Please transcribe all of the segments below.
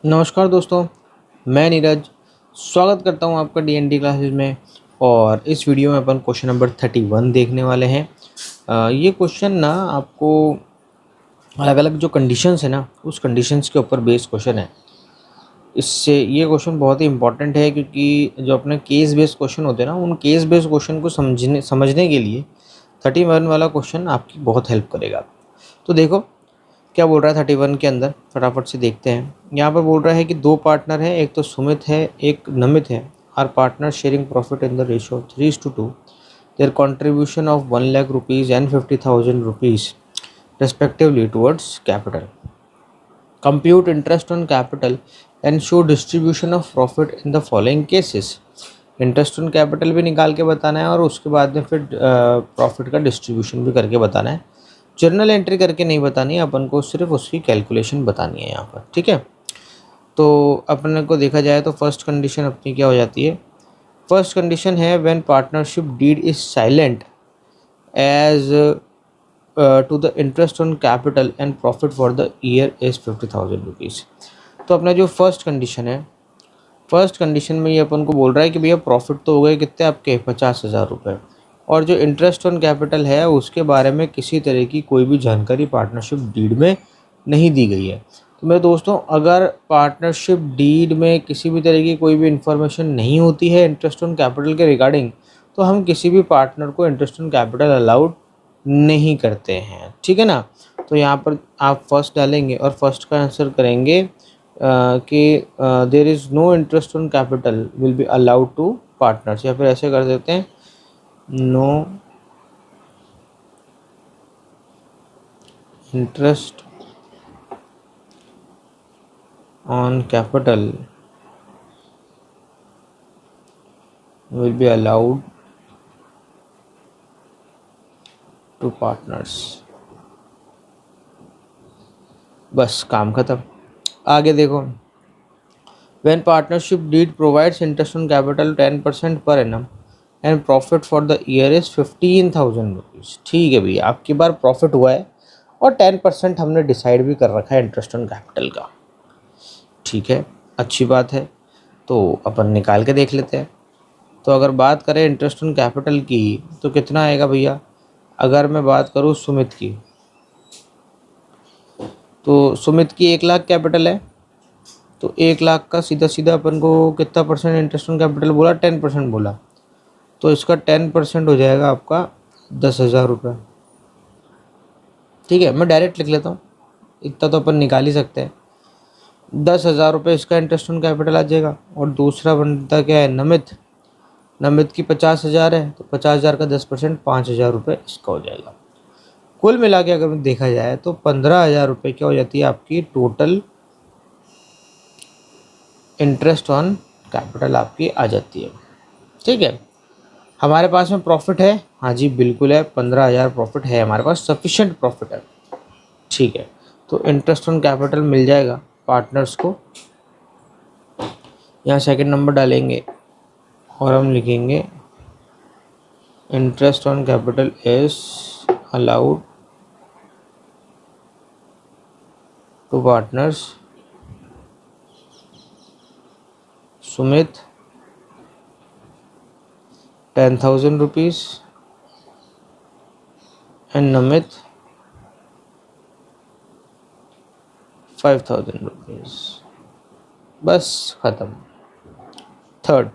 नमस्कार दोस्तों, मैं नीरज स्वागत करता हूं आपका डीएनडी क्लासेस में। और इस वीडियो में अपन क्वेश्चन नंबर 31 देखने वाले हैं। ये क्वेश्चन ना आपको अलग अलग जो कंडीशंस है ना, उस कंडीशंस के ऊपर बेस्ड क्वेश्चन है। इससे ये क्वेश्चन बहुत ही इंपॉर्टेंट है, क्योंकि जो अपने केस बेस्ड क्वेश्चन होते हैं ना, उन केस बेस्ड क्वेश्चन को समझने के लिए 31 वाला क्वेश्चन आपकी बहुत हेल्प करेगा। तो देखो क्या बोल रहा है 31 के अंदर, फटाफट से देखते हैं। यहाँ पर बोल रहा है कि दो पार्टनर हैं, एक तो सुमित है एक नमित है। Are partner sharing profit in the ratio of 3:2। Their contribution of 1 lakh rupees and 50,000 rupees respectively towards capital. Compute interest on capital and show distribution of profit in the following cases. Interest on capital भी निकाल के बताना है और उसके बाद में फिर प्रॉफिट का डिस्ट्रीब्यूशन भी करके बताना है। जर्नल एंट्री करके नहीं बतानी है अपन को, सिर्फ उसकी कैलकुलेशन बतानी है यहाँ पर। ठीक है, तो अपन को देखा जाए तो फर्स्ट कंडीशन अपनी क्या हो जाती है। फर्स्ट कंडीशन है when partnership deed is silent as to the interest on capital and profit for the year is 50,000 rupees. तो अपना जो फर्स्ट कंडीशन है, फर्स्ट कंडीशन में ये अपन को बोल रहा है कि भैया प्रॉफिट तो हो गए कितने आपके 50,000 रुपये, और जो इंटरेस्ट ऑन कैपिटल है उसके बारे में किसी तरह की कोई भी जानकारी पार्टनरशिप डीड में नहीं दी गई है। तो मेरे दोस्तों, अगर पार्टनरशिप डीड में किसी भी तरह की कोई भी इन्फॉर्मेशन नहीं होती है इंटरेस्ट ऑन कैपिटल के रिगार्डिंग, तो हम किसी भी पार्टनर को इंटरेस्ट ऑन कैपिटल अलाउड नहीं करते हैं। ठीक है ना। तो यहाँ पर आप फर्स्ट डालेंगे और फर्स्ट का आंसर करेंगे कि there is no interest on capital will be allowed to partners, या फिर ऐसे कर देते हैं no interest on capital will be allowed to partners. बस काम खत्म। आगे देखो, when partnership deed provides interest on capital 10% per annum and profit for the year is 15,000 rupees. ठीक है भैया, आपकी बार प्रॉफिट हुआ है और 10% हमने डिसाइड भी कर रखा है इंटरेस्ट ऑन कैपिटल का। ठीक है, अच्छी बात है। तो अपन निकाल के देख लेते हैं। तो अगर बात करें इंटरेस्ट ऑन कैपिटल की, तो कितना आएगा भैया। अगर मैं बात करूँ सुमित की, तो सुमित की 1 लाख कैपिटल है। तो 1 लाख का सीधा सीधा अपन को कितना परसेंट इंटरेस्ट ऑन कैपिटल बोला, 10% बोला। तो इसका 10% हो जाएगा आपका 10,000 रुपये। ठीक है, मैं डायरेक्ट लिख लेता हूँ, इतना तो अपन निकाल ही सकते हैं। 10,000 रुपये इसका इंटरेस्ट ऑन कैपिटल आ जाएगा। और दूसरा बनता क्या है, नमित। नमित की 50,000 है, तो 50,000 का 10% 5,000 रुपये इसका हो जाएगा। कुल मिला के अगर देखा जाए तो 15,000 रुपये क्या हो जाती है आपकी टोटल इंटरेस्ट ऑन कैपिटल आपकी आ जाती है। ठीक है, हमारे पास में प्रॉफिट है, हाँ जी बिल्कुल है, 15,000 प्रॉफिट है हमारे पास, सफिशेंट प्रॉफिट है। ठीक है, तो इंटरेस्ट ऑन कैपिटल मिल जाएगा पार्टनर्स को। यहाँ सेकंड नंबर डालेंगे और हम लिखेंगे interest on capital is allowed to partners Sumit 10,000 rupees and Namit 5,000 rupees. बस ख़त्म। थर्ड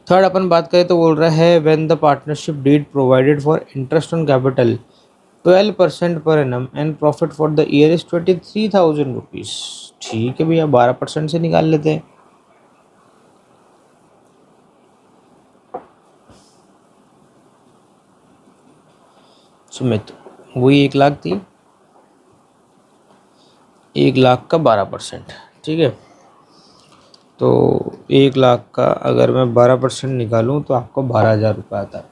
थर्ड अपन बात करें तो बोल रहा है when the partnership deed provided for interest on capital 12% per annum and profit for the year is 23,000 rupees. ठीक है भैया, 12% से निकाल लेते हैं। सुमित वही 1 लाख थी, 1 लाख का 12%। ठीक है, तो 1 लाख का अगर मैं 12% निकालूं तो आपको 12,000 रुपये आता है।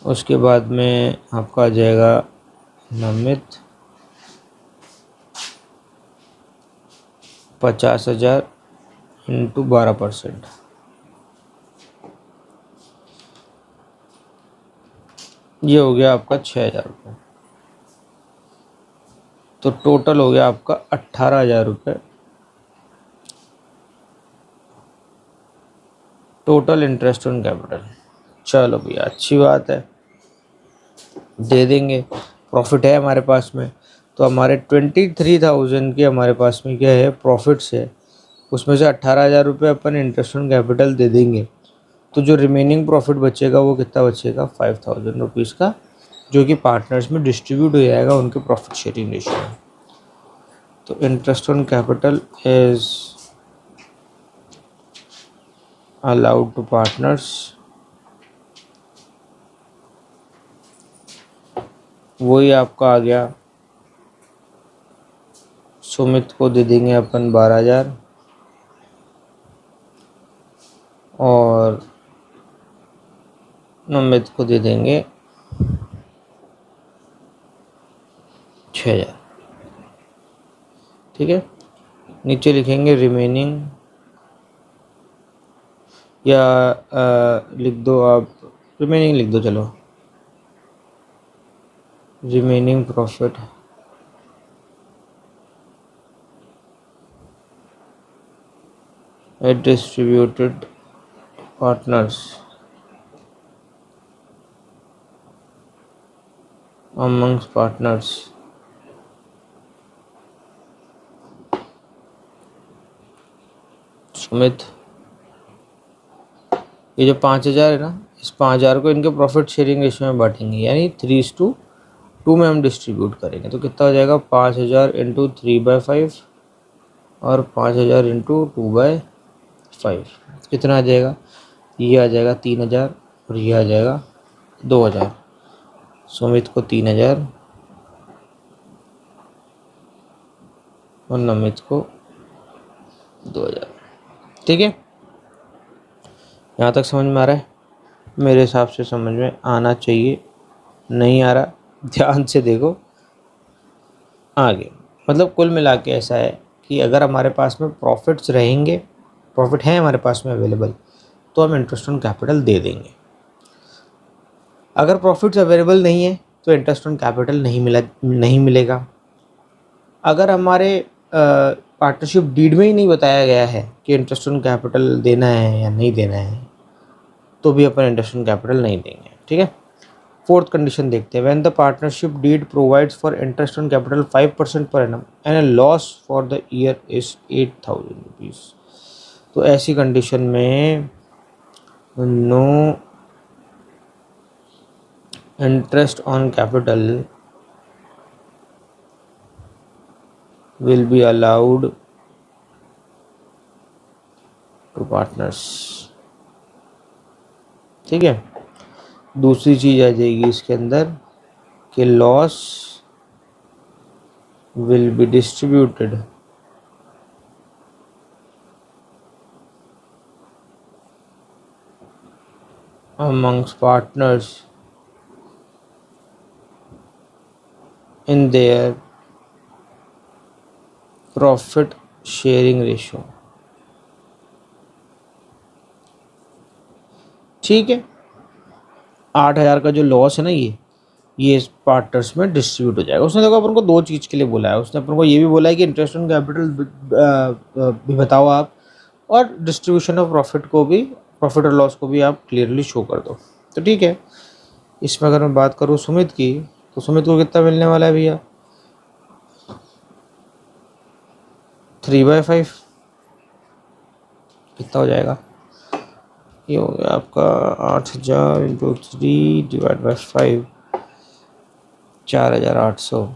उसके बाद में आपका आ जाएगा नमित 50,000 इंटू 12%, ये हो गया आपका 6,000 रुपये। तो टोटल हो गया आपका 18,000 रुपये टोटल इंटरेस्ट ऑन कैपिटल। चलो भैया अच्छी बात है, दे देंगे, प्रॉफिट है हमारे पास में। तो हमारे 23,000 की हमारे पास में क्या है, प्रॉफिट्स है। उसमें से 18,000 रुपये अपन इंटरेस्ट ऑन कैपिटल दे देंगे। तो जो रिमेनिंग प्रॉफिट बचेगा वो कितना बचेगा, 5,000 रुपीज़ का, जो कि पार्टनर्स में डिस्ट्रीब्यूट हो जाएगा उनके प्रॉफिट शेयरिंग रेशियो में। तो interest on capital is allowed to partners, वही आपका आ गया। सुमित को दे देंगे अपन 12,000 और नमित को दे देंगे 6,000। ठीक है, नीचे लिखेंगे रिमेनिंग, या लिख दो आप, रिमेनिंग लिख दो, चलो remaining profit at distributed partners amongst partners Sumit, ये जो 5,000 है ना, इस 5,000 को इनके प्रॉफिट शेयरिंग रेशियो में बांटेंगे, यानी 3:2 में हम डिस्ट्रीब्यूट करेंगे। तो कितना हो जाएगा, 5,000 इंटू 3/5 और 5,000 इंटू 2/5, कितना आ जाएगा, ये आ जाएगा 3,000 और ये आ जाएगा 2,000। सुमित को 3,000 और नमित को 2,000। ठीक है, यहाँ तक समझ में आ रहा है? मेरे हिसाब से समझ में आना चाहिए, नहीं आ रहा ध्यान से देखो आगे। मतलब कुल मिला के ऐसा है कि अगर हमारे पास में प्रॉफिट्स रहेंगे, प्रॉफिट है हमारे पास में अवेलेबल, तो हम इंटरेस्ट ऑन कैपिटल दे देंगे। अगर प्रॉफिट्स अवेलेबल नहीं है तो इंटरेस्ट ऑन कैपिटल नहीं मिलेगा। अगर हमारे पार्टनरशिप डीड में ही नहीं बताया गया है कि इंटरेस्ट ऑन कैपिटल देना है या नहीं देना है, तो भी अपन इंटरेस्ट ऑन कैपिटल नहीं देंगे। ठीक है, फोर्थ कंडीशन देखते हैं। When the partnership deed provides for interest on capital 5% per annum and a loss for the year is 8,000 rupees. तो ऐसी कंडीशन में no interest on capital will be allowed to partners। ठीक है, दूसरी चीज आ जाएगी इसके अंदर कि loss will be distributed amongst partners in their profit sharing ratio. ठीक है, 8,000 का जो लॉस है ना, ये इस पार्टनर्स में डिस्ट्रीब्यूट हो जाएगा। उसने देखो अपन को दो चीज़ के लिए बोला है, उसने अपन को ये भी बोला है कि इंटरेस्ट ऑन कैपिटल भी बताओ आप, और डिस्ट्रीब्यूशन ऑफ प्रॉफिट को भी, प्रॉफिट और लॉस को भी आप क्लियरली शो कर दो। तो ठीक है, इसमें अगर मैं बात करूँ सुमित की, तो सुमित को कितना मिलने वाला है भैया, 3/5। कितना हो जाएगा, ये हो गया आपका 8,000 इंटू 3 डिवाइड बाई 5, 4,800।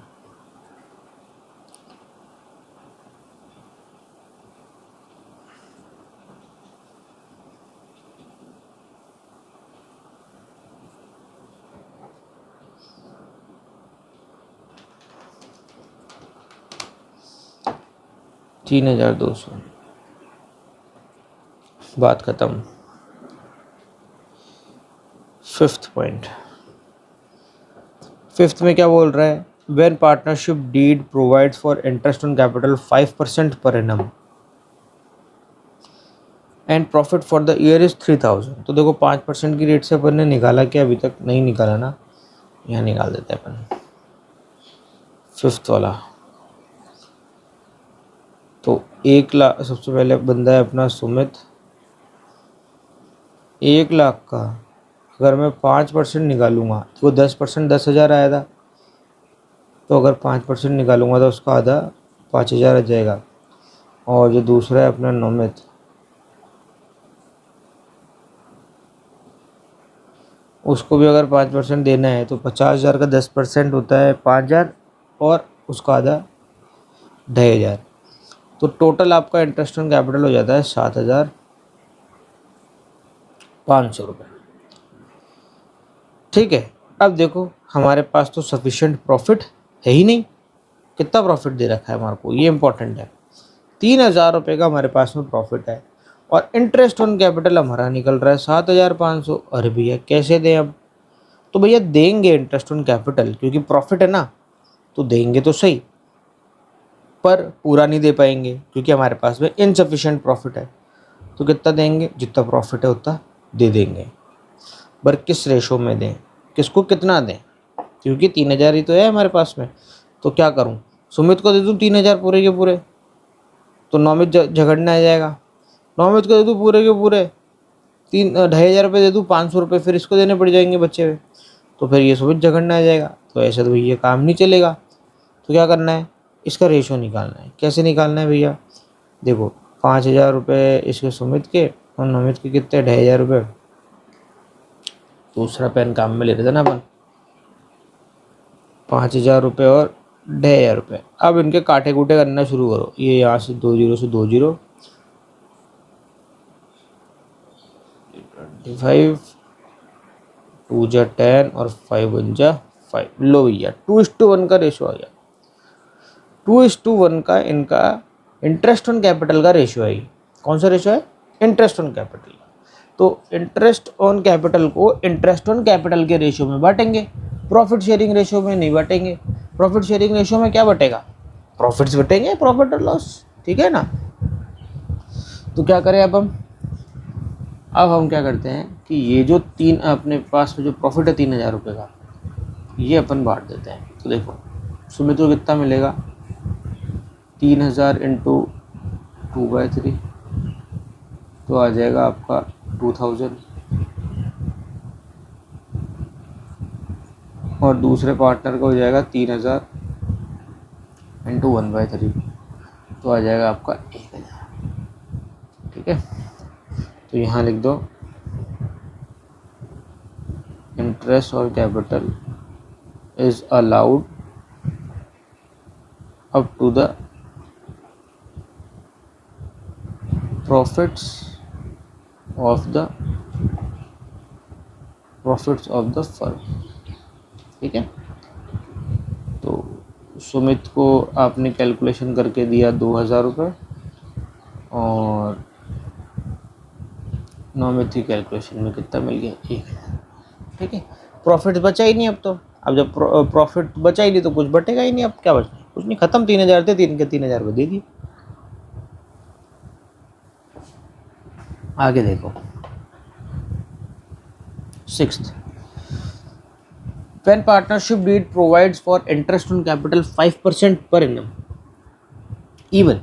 $3,200, बात खत्म। फिफ्थ पॉइंट, फिफ्थ में क्या बोल रहा है, when partnership deed provides for interest on capital 5% per annum and profit for the year is 3,000। तो देखो 5% की रेट से अपन ने निकाला क्या, अभी तक नहीं निकाला ना, यहाँ निकाल देते हैं अपन फिफ्थ वाला। तो 1 लाख, सबसे पहले बंदा है अपना सुमित, 1 लाख का अगर मैं 5% निकालूंगा तो 10%, 10,000 आया था। तो अगर 5% निकालूंगा तो उसका आधा 5,000 आ जाएगा। और जो दूसरा है अपना नौमित, उसको भी अगर 5% देना है तो 50,000 का 10% होता है 5,000, और उसका आधा 2,500। तो टोटल आपका इंटरेस्ट ऑन कैपिटल हो जाता है 7,500 रुपये। ठीक है, अब देखो हमारे पास तो सफिशिएंट प्रॉफिट है ही नहीं। कितना प्रॉफिट दे रखा है हमारे को, ये इंपॉर्टेंट है। 3,000 रुपये का हमारे पास में प्रॉफिट है, और इंटरेस्ट ऑन कैपिटल हमारा निकल रहा है 7,500। अरे भैया कैसे दें अब? तो भैया देंगे इंटरेस्ट ऑन कैपिटल, क्योंकि प्रॉफिट है ना, तो देंगे तो सही, पर पूरा नहीं दे पाएंगे क्योंकि हमारे पास में इनसफिशिएंट प्रॉफिट है। तो कितना देंगे? जितना प्रॉफिट है उतना दे देंगे, पर किस रेशो में दें, किसको कितना दें, क्योंकि 3,000 ही तो है हमारे पास में। तो क्या करूं, सुमित को दे दूं 3,000 पूरे के पूरे, तो नौमित झगड़ने आ जाएगा। नौमित को दे दूं पूरे के पूरे 2,500 रुपये दे दूं, 500 रुपये फिर इसको देने पड़ जाएंगे बच्चे हुए, तो फिर ये सुमित झगड़ने आ जाएगा। तो ऐसे तो भैया काम नहीं चलेगा। तो क्या करना है, इसका रेशो निकालना है। कैसे निकालना है भैया? देखो 5,000 रुपये इसके सुमित के, और नौमित के कितने, 2,500 रुपये। दूसरा पेन काम में ले रहे थे ना अपन। 5,000 रुपये और 2,500 रुपये। अब इनके काटे कूटे करना शुरू करो। ये यहाँ से 2 जीरो से 2 जीरो, 25, 2 जा 10 और 5 1 जा 5। लो भैया 2:1 का रेशो आ गया। 2:1 का इनका इंटरेस्ट ऑन कैपिटल का रेशो है। कौन सा रेशो है? Interest on capital. तो इंटरेस्ट ऑन कैपिटल को इंटरेस्ट ऑन कैपिटल के रेशो में बांटेंगे, प्रॉफिट शेयरिंग रेशो में नहीं बांटेंगे। प्रॉफिट शेयरिंग रेशो में क्या बटेगा? प्रॉफिट्स बटेंगे, प्रॉफिट और लॉस। ठीक है ना? तो क्या करें अब हम क्या करते हैं कि ये जो तीन अपने पास में जो प्रॉफिट है 3,000 रुपये का, ये अपन बांट देते हैं। तो देखो सुमित को कितना मिलेगा, 3,000 इंटू 2/3, तो आ जाएगा आपका 2,000। और दूसरे पार्टनर का हो जाएगा 3,000 इंटू 1/3, तो आ जाएगा आपका 1,000। ठीक है, तो यहाँ लिख दो interest on capital is allowed up to the profits of the firm. ठीक है, तो सुमित को आपने कैलकुलेशन करके दिया 2,000 रुपये, और नौमित की कैलकुलेशन में कितना मिल गया, 1,000। ठीक है, प्रॉफिट बचा ही नहीं अब तो। अब जब प्रॉफिट बचा ही नहीं तो कुछ बटेगा ही नहीं। अब क्या बचा? कुछ नहीं, खत्म। 3,000 थे, 3,000 रुपये दे दिए। आगे देखो 6th, when partnership deed provides for interest on capital 5% per annum, even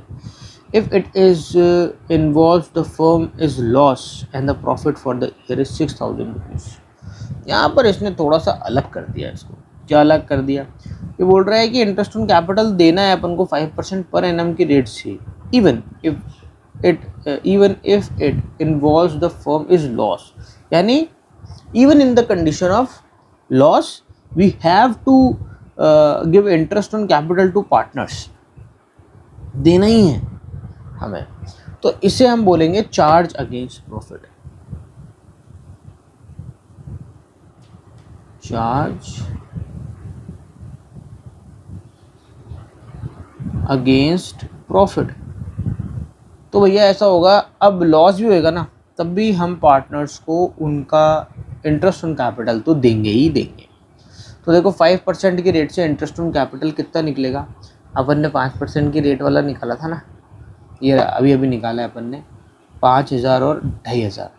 if it is involves the firm is loss and the profit for the year is 6,000 rupees। यहाँ पर इसने थोड़ा सा अलग कर दिया इसको। क्या अलग कर दिया? ये बोल रहा है कि इंटरेस्ट ऑन कैपिटल देना है अपन को 5% पर एनम की रेट से, even if it involves the firm is loss, यानी even in the condition of loss we have to give interest on capital to partners. देना ही है हमें, तो इसे हम बोलेंगे charge against profit. Charge against profit. तो भैया ऐसा होगा, अब लॉस भी होएगा ना, तब भी हम पार्टनर्स को उनका इंटरेस्ट ऑन कैपिटल तो देंगे ही देंगे। तो देखो 5% की रेट से इंटरेस्ट ऑन कैपिटल कितना निकलेगा? अपन ने 5% की रेट वाला निकाला था ना, ये अभी निकाला है अपन ने 5,000 और 2,500,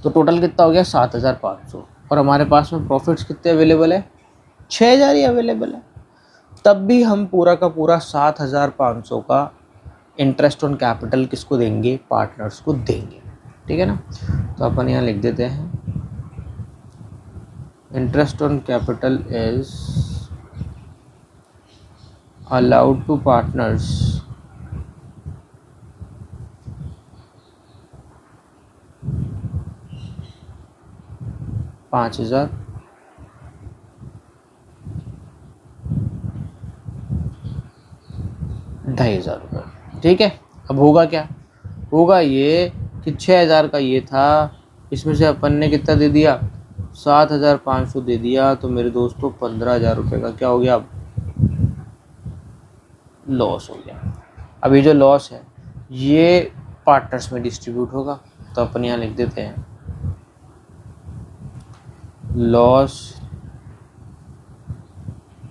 तो टोटल कितना हो गया 7,500। और हमारे पास में प्रॉफिट्स कितने अवेलेबल है? 6,000 ही अवेलेबल है। तब भी हम पूरा का पूरा 7,500 का इंटरेस्ट ऑन कैपिटल किसको देंगे, पार्टनर्स को देंगे। ठीक है ना। तो अपन यहाँ लिख देते हैं interest on capital is allowed to partners $5,000 2,500 रुपये। ठीक है। अब होगा क्या, होगा ये कि 6,000 का ये था, इसमें से अपन ने कितना दे दिया, 7,500 दे दिया। तो मेरे दोस्तों 15,000 रुपये का क्या हो गया, अब लॉस हो गया। अब ये जो लॉस है ये पार्टनर्स में डिस्ट्रीब्यूट होगा। तो अपन यहाँ लिख देते हैं लॉस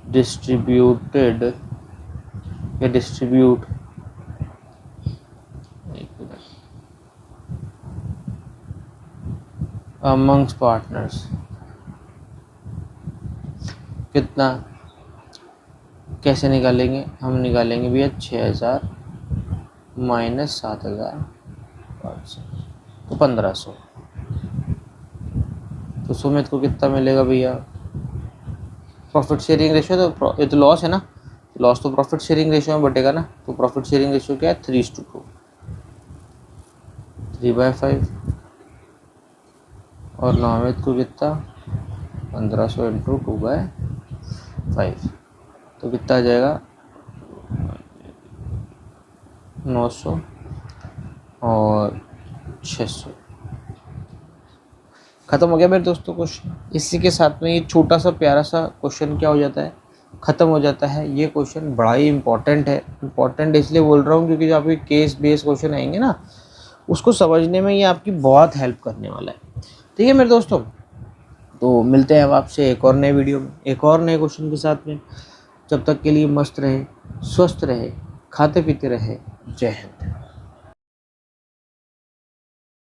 डिस्ट्रीब्यूटेड या डिस्ट्रीब्यूट अमंग्स पार्टनर्स। कितना, कैसे निकालेंगे, हम निकालेंगे भैया 6,000 माइनस 7,500 तो 1,500। तो सुमित को कितना मिलेगा भैया, प्रॉफिट शेयरिंग रेशियो, तो ये तो लॉस है ना, लॉस तो प्रॉफिट शेयरिंग रेशियो में बटेगा ना। तो प्रॉफिट शेयरिंग रेशियो क्या है, 3:2, 3/5। और नामित को कितना, 1,500 इंटू 2/5, तो कितना आ जाएगा 900 और 600। ख़त्म हो गया मेरे दोस्तों क्वेश्चन। इसी के साथ में ये छोटा सा प्यारा सा क्वेश्चन क्या हो जाता है, ख़त्म हो जाता है। ये क्वेश्चन बड़ा ही इंपॉर्टेंट है। इंपॉर्टेंट इसलिए बोल रहा हूँ क्योंकि जो आपके केस बेस्ड क्वेश्चन आएंगे ना, उसको समझने में ये आपकी बहुत हेल्प करने वाला है। ठीक है मेरे दोस्तों, तो मिलते हैं अब आपसे एक और नए वीडियो में, एक और नए क्वेश्चन के साथ में। जब तक के लिए मस्त रहे, स्वस्थ रहे, खाते पीते रहे। जय हिंद।